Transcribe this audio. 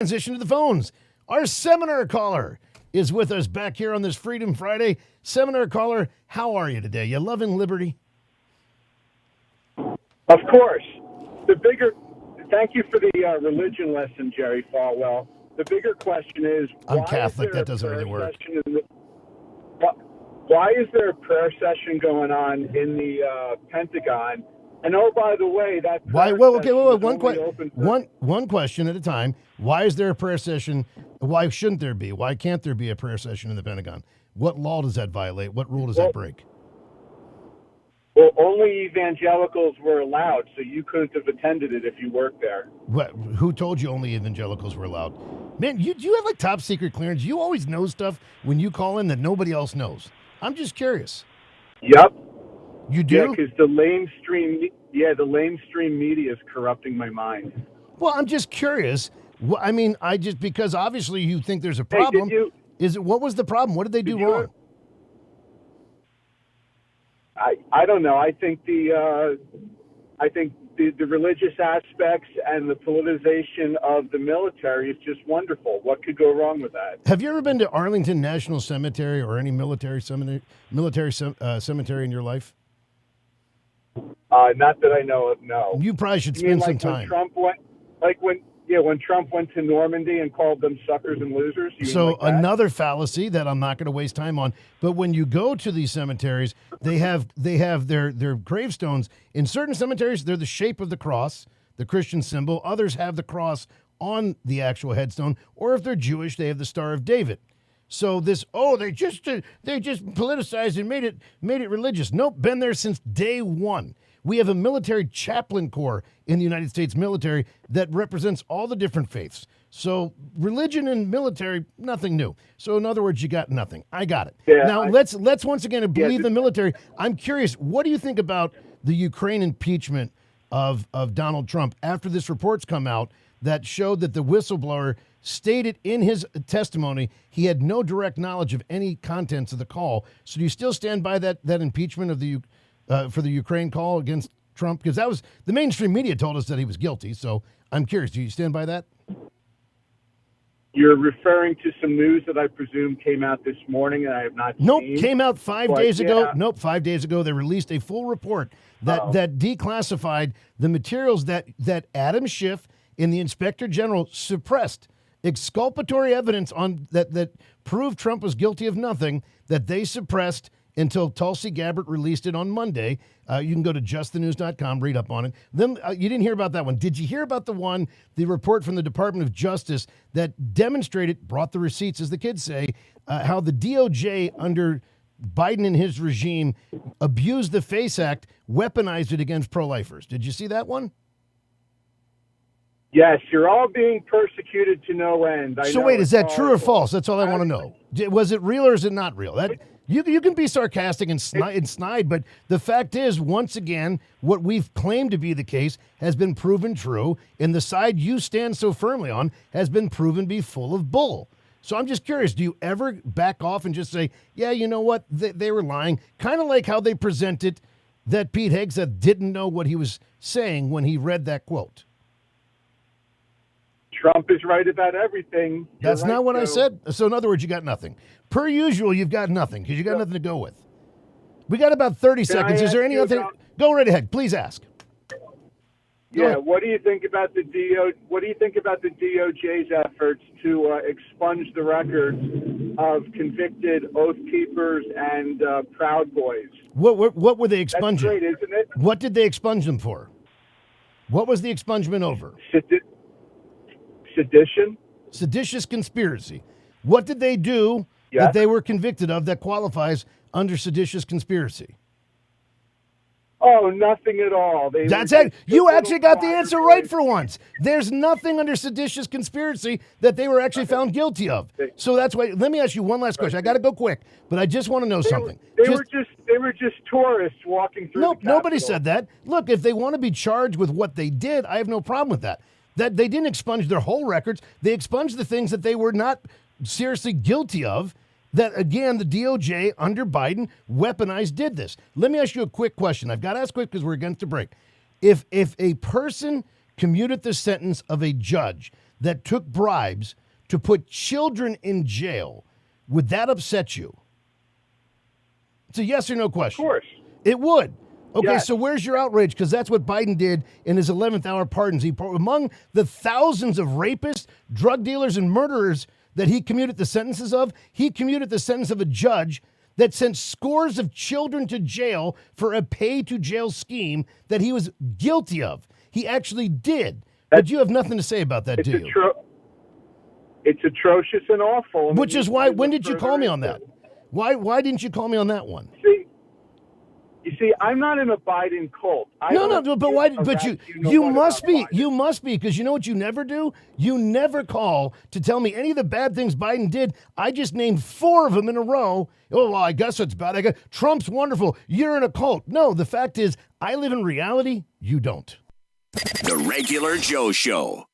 transition to the phones. Our seminar caller is with us back here on this Freedom Friday. Seminar caller, how are you today? You loving liberty? Of course. Thank you for the religion lesson, Jerry Falwell. The bigger question is, I'm Catholic. That doesn't really work. Why is there a prayer session going on in the Pentagon? And oh, by the way, that prayer one question at a time. Why is there a prayer session? Why shouldn't there be? Why can't there be a prayer session in the Pentagon? What law does that violate? What rule does that break? Well, only evangelicals were allowed, so you couldn't have attended it if you worked there. What? Who told you only evangelicals were allowed? Man, you have like top secret clearance. You always know stuff when you call in that nobody else knows. I'm just curious. Yep. You do? Yeah, because the lamestream media is corrupting my mind. Well, I'm just curious. I mean, because obviously you think there's a problem. Hey, what was the problem? What did they do wrong? I don't know. I think the religious aspects and the politicization of the military is just wonderful. What could go wrong with that? Have you ever been to Arlington National Cemetery or any military cemetery in your life? Not that I know of. No. You probably should spend some time. When Trump went to Normandy and called them suckers and losers. So another fallacy that I'm not going to waste time on. But when you go to these cemeteries, they have their gravestones. In certain cemeteries, they're the shape of the cross, the Christian symbol. Others have the cross on the actual headstone. Or if they're Jewish, they have the Star of David. So they just politicized and made it religious. Nope, been there since day one. We have a military chaplain corps in the United States military that represents all the different faiths. So religion and military, nothing new. So in other words, you got nothing. I got it. Yeah, now let's once again believe the military. I'm curious, what do you think about the Ukraine impeachment of Donald Trump after this report's come out that showed that the whistleblower stated in his testimony he had no direct knowledge of any contents of the call? So do you still stand by that impeachment of for the Ukraine call against Trump? Because that was the mainstream media told us that he was guilty. So I'm curious, do you stand by that? You're referring to some news that I presume came out this morning and I have not seen? Came out 5 days ago. Nope, 5 days ago they released a full report that declassified the materials that Adam Schiff and the Inspector General suppressed. Exculpatory evidence on that proved Trump was guilty of nothing, that they suppressed until Tulsi Gabbard released it on Monday. You can go to justthenews.com, read up on it. Then you didn't hear about that one. Did you hear about the report from the Department of Justice that demonstrated, brought the receipts, as the kids say, how the DOJ under Biden and his regime abused the FACE Act, weaponized it against pro-lifers? Did you see that one? Yes, you're all being persecuted to no end. So wait, is that true or false? That's all I want to know. Was it real or is it not real? You can be sarcastic and snide, but the fact is, once again, what we've claimed to be the case has been proven true, and the side you stand so firmly on has been proven to be full of bull. So I'm just curious, do you ever back off and just say, yeah, you know what, they were lying? Kind of like how they presented that Pete Hegseth didn't know what he was saying when he read that quote. Trump is right about everything. That's not what I said. So in other words, you got nothing. Per usual, you've got nothing because you got nothing to go with. We got about 30 seconds. Is there any other thing? Go right ahead. Please ask. What do you think about the DOJ's efforts to expunge the records of convicted Oath Keepers and Proud Boys? What were they expunging? That's great, isn't it? What did they expunge them for? What was the expungement over? Sedition? Seditious conspiracy. What did they do that they were convicted of that qualifies under seditious conspiracy? Oh, nothing at all. That's it. You actually got the answer right for once. There's nothing under seditious conspiracy that they were actually found guilty of. So that's why. Let me ask you one last question. I got to go quick, but I just want to know something. They were just tourists walking through. Nope, nobody said that. Look, if they want to be charged with what they did, I have no problem with that. That they didn't expunge their whole records. They expunged the things that they were not seriously guilty of. That, again, the DOJ under Biden weaponized did this. Let me ask you a quick question. I've got to ask quick because we're against the break. If a person commuted the sentence of a judge that took bribes to put children in jail, would that upset you? It's a yes or no question. Of course. It would. Okay, Yes. so where's your outrage? Because that's what Biden did in his 11th hour pardons. Among the thousands of rapists, drug dealers, and murderers that he commuted the sentences of, he commuted the sentence of a judge that sent scores of children to jail for a pay-to-jail scheme that he was guilty of. He actually did. But you have nothing to say about that, do you? It's atrocious and awful. And Which is why, when did you call me on that? Why didn't you call me on that one? You see, I'm not in a Biden cult. But why? But you must be. You must be, because you know what you never do? You never call to tell me any of the bad things Biden did. I just named 4 of them in a row. Oh, well, I guess it's bad. I guess Trump's wonderful. You're in a cult. No, the fact is, I live in reality. You don't. The Regular Joe Show.